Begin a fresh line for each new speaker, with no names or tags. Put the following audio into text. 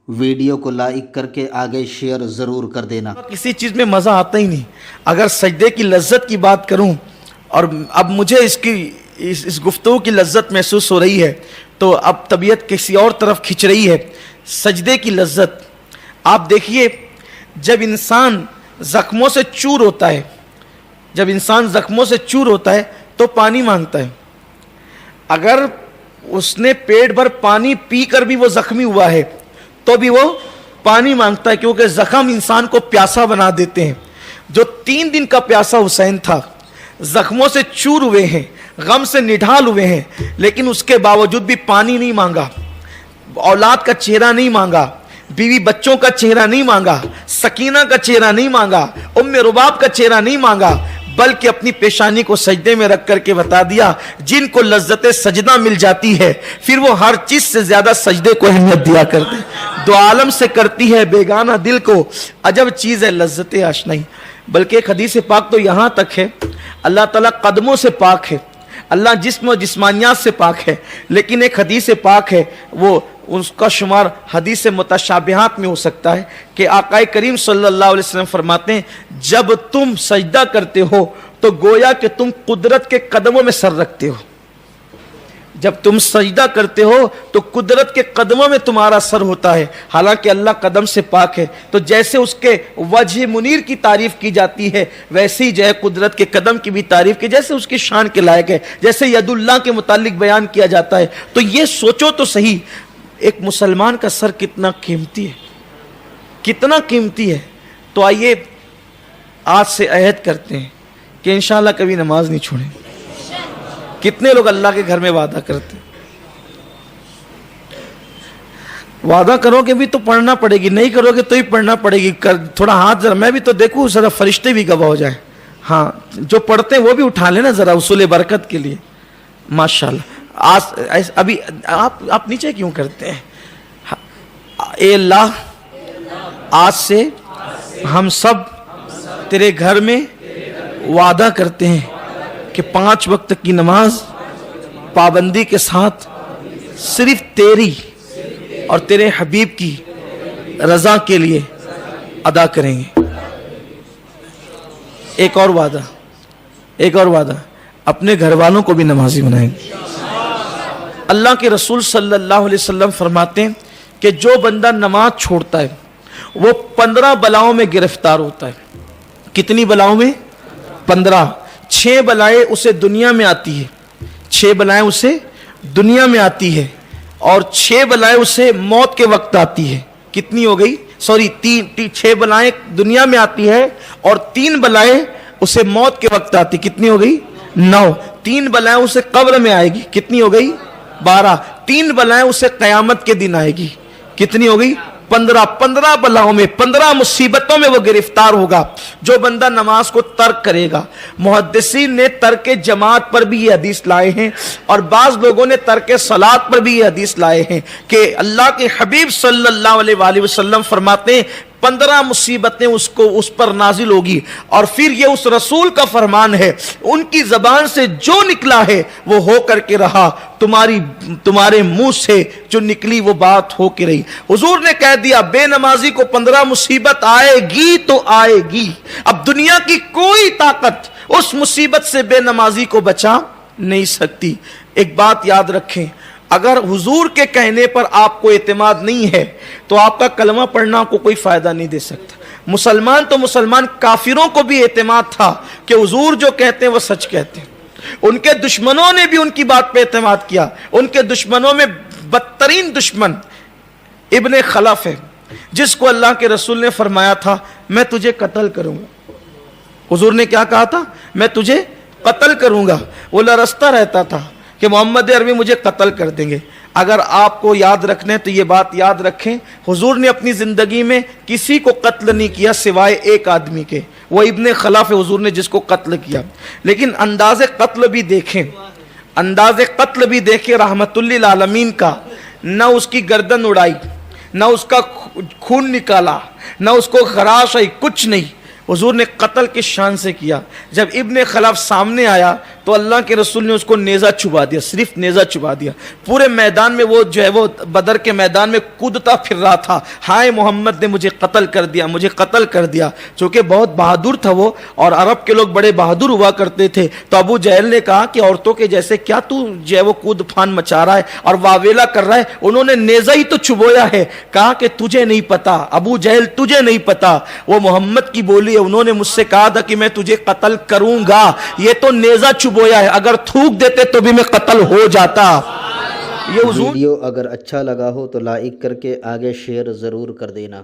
Video کو like کر کے آگے شیئر ضرور کر دینا۔
کسی چیز میں مزہ آتا ہی نہیں۔ اگر سجدے کی لذت کی بات کروں، اور اب مجھے اس گفتگو کی لذت محسوس ہو رہی ہے، تو اب طبیعت کسی اور طرف کھنچ رہی ہے۔ سجدے کی لذت آپ دیکھیے، جب انسان زخموں سے چور ہوتا ہے تو پانی مانگتا ہے۔ اگر اس نے پیٹ بھر پانی پی کر بھی وہ زخمی ہوا ہے تو بھی وہ پانی مانگتا ہے، کیونکہ زخم انسان کو پیاسا بنا دیتے ہیں۔ جو 3 دن کا پیاسا حسین تھا، زخموں سے چور ہوئے ہیں، غم سے نڈھال ہوئے ہیں، لیکن اس کے باوجود بھی پانی نہیں مانگا، اولاد کا چہرہ نہیں مانگا، بیوی بچوں کا چہرہ نہیں مانگا، سکینہ کا چہرہ نہیں مانگا، ام رباب کا چہرہ نہیں مانگا، بلکہ اپنی پیشانی کو سجدے میں رکھ کر کے بتا دیا، جن کو لذت سجدہ مل جاتی ہے پھر وہ ہر چیز سے زیادہ سجدے کو اہمیت دیا کرتے ہیں۔ دو عالم سے کرتی ہے بیگانہ دل کو، عجب چیز ہے لذت آشنائی۔ بلکہ ایک حدیث پاک تو یہاں تک ہے، اللہ تعالیٰ قدموں سے پاک ہے، اللہ جسم و جسمانیات سے پاک ہے، لیکن ایک حدیث پاک ہے، وہ اس کا شمار حدیث متشابہات میں ہو سکتا ہے، کہ آقا کریم صلی اللہ علیہ وسلم فرماتے ہیں، جب تم سجدہ کرتے ہو تو گویا کہ تم قدرت کے قدموں میں سر رکھتے ہو۔ جب تم سجدہ کرتے ہو تو قدرت کے قدموں میں تمہارا سر ہوتا ہے، حالانکہ اللہ قدم سے پاک ہے۔ تو جیسے اس کے وجہ منیر کی تعریف کی جاتی ہے، ویسے ہی جو ہے قدرت کے قدم کی بھی تعریف کی، جیسے اس کی شان کے لائق ہے، جیسے ید اللہ کے متعلق بیان کیا جاتا ہے۔ تو یہ سوچو تو صحیح، ایک مسلمان کا سر کتنا قیمتی ہے، کتنا قیمتی ہے۔ تو آئیے آج سے عہد کرتے ہیں کہ انشاءاللہ کبھی نماز نہیں چھوڑیں۔ کتنے لوگ اللہ کے گھر میں وعدہ کرتے ہیں؟ وعدہ کرو کہ بھی تو پڑھنا پڑے گی، نہیں کرو گے تو ہی پڑھنا پڑے گی۔ تھوڑا ہاتھ ذرا میں بھی تو دیکھوں، ذرا فرشتے بھی گواہ ہو جائیں۔ ہاں، جو پڑھتے ہیں وہ بھی اٹھا لینا ذرا اصول برکت کے لیے۔ ماشاءاللہ۔ آج ابھی آپ نیچے کیوں کرتے ہیں؟ اے اللہ، آج سے ہم سب تیرے گھر میں وعدہ کرتے ہیں کہ 5 وقت کی نماز پابندی کے ساتھ صرف تیری اور تیرے حبیب کی رضا کے لیے ادا کریں گے۔ ایک اور وعدہ، اپنے گھر والوں کو بھی نمازی بنائیں گے۔ اللہ کے رسول صلی اللہ علیہ وسلم فرماتے ہیں کہ جو بندہ نماز چھوڑتا ہے وہ 15 بلاؤں میں گرفتار ہوتا ہے۔ کتنی بلاؤں میں؟ 15۔ 6 بلائیں اسے دنیا میں آتی ہے، 6 بلائیں اسے دنیا میں آتی ہے، اور 6 بلائیں اسے موت کے وقت آتی ہے۔ کتنی ہو گئی؟ 6 بلائیں دنیا میں آتی ہے اور 3 بلائیں اسے موت کے وقت آتی۔ کتنی ہو گئی؟ 9۔ 3 بلائیں اسے قبر میں آئے گی۔ کتنی ہو گئی؟ 12۔ 3 بلائیں اسے قیامت کے دن آئے گی۔ کتنی ہو گئی؟ 15۔ 15 بلاؤں میں، 15 مصیبتوں میں وہ گرفتار ہوگا جو بندہ نماز کو ترک کرے گا۔ محدثین نے ترک جماعت پر بھی یہ حدیث لائے ہیں، اور بعض لوگوں نے ترک صلاۃ پر بھی یہ حدیث لائے ہیں کہ اللہ کے حبیب صلی اللہ علیہ وآلہ وسلم فرماتے ہیں 15 مصیبتیں اس پر نازل ہوگی، اور پھر یہ اس رسول کا فرمان ہے، ان کی زبان سے جو نکلا ہے وہ ہو کر کے رہا، تمہارے منہ سے جو نکلی وہ بات ہو کے رہی۔ حضور نے کہہ دیا بے نمازی کو 15 مصیبت آئے گی تو آئے گی۔ اب دنیا کی کوئی طاقت اس مصیبت سے بے نمازی کو بچا نہیں سکتی۔ ایک بات یاد رکھیں، اگر حضور کے کہنے پر آپ کو اعتماد نہیں ہے تو آپ کا کلمہ پڑھنا آپ کو کوئی فائدہ نہیں دے سکتا۔ مسلمان تو مسلمان، کافروں کو بھی اعتماد تھا کہ حضور جو کہتے ہیں وہ سچ کہتے ہیں۔ ان کے دشمنوں نے بھی ان کی بات پہ اعتماد کیا۔ ان کے دشمنوں میں بدترین دشمن ابن خلف ہے، جس کو اللہ کے رسول نے فرمایا تھا میں تجھے قتل کروں گا۔ حضور نے کیا کہا تھا؟ میں تجھے قتل کروں گا۔ وہ لرزتا رہتا تھا کہ محمد عربی مجھے قتل کر دیں گے۔ اگر آپ کو یاد رکھنے تو یہ بات یاد رکھیں، حضور نے اپنی زندگی میں کسی کو قتل نہیں کیا سوائے ایک آدمی کے، وہ ابن خلف ہے، حضور نے جس کو قتل کیا۔ لیکن انداز قتل بھی دیکھیں رحمت للعالمین کا، نہ اس کی گردن اڑائی، نہ اس کا خون نکالا، نہ اس کو خراش آئی، کچھ نہیں۔ حضور نے قتل کی شان سے کیا۔ جب ابن خلف سامنے آیا تو اللہ کے رسول نے اس کو نیزہ چبا دیا, صرف نیزہ چبا دیا. پورے میدان میں وہ جو ہے وہ بدر کے میدان میں کودتا پھر رہا تھا, ہائے محمد نے مجھے قتل کر دیا, مجھے قتل کر دیا. چونکہ بہت بہادر تھا وہ, اور عرب کے لوگ بڑے بہادر ہوا کرتے تھے. تو ابو جہل نے کہا کہ عورتوں کے جیسے کیا تو جو ہے وہ کود پھان مچا رہا ہے اور واویلا کر رہا ہے, انہوں نے نیزہ ہی تو چبویا ہے. کہا کہ تجھے نہیں پتا ابو جہل, تجھے نہیں پتا, وہ محمد کی بولی ہے. انہوں نے مجھ سے کہا تھا کہ میں تجھے قتل کروں گا, یہ تو نیزہ چبویا ہے, اگر تھوک دیتے تو بھی میں قتل ہو جاتا. یہ حضور
ویڈیو اگر اچھا لگا ہو تو لائک کر کے آگے شیئر ضرور کر دینا.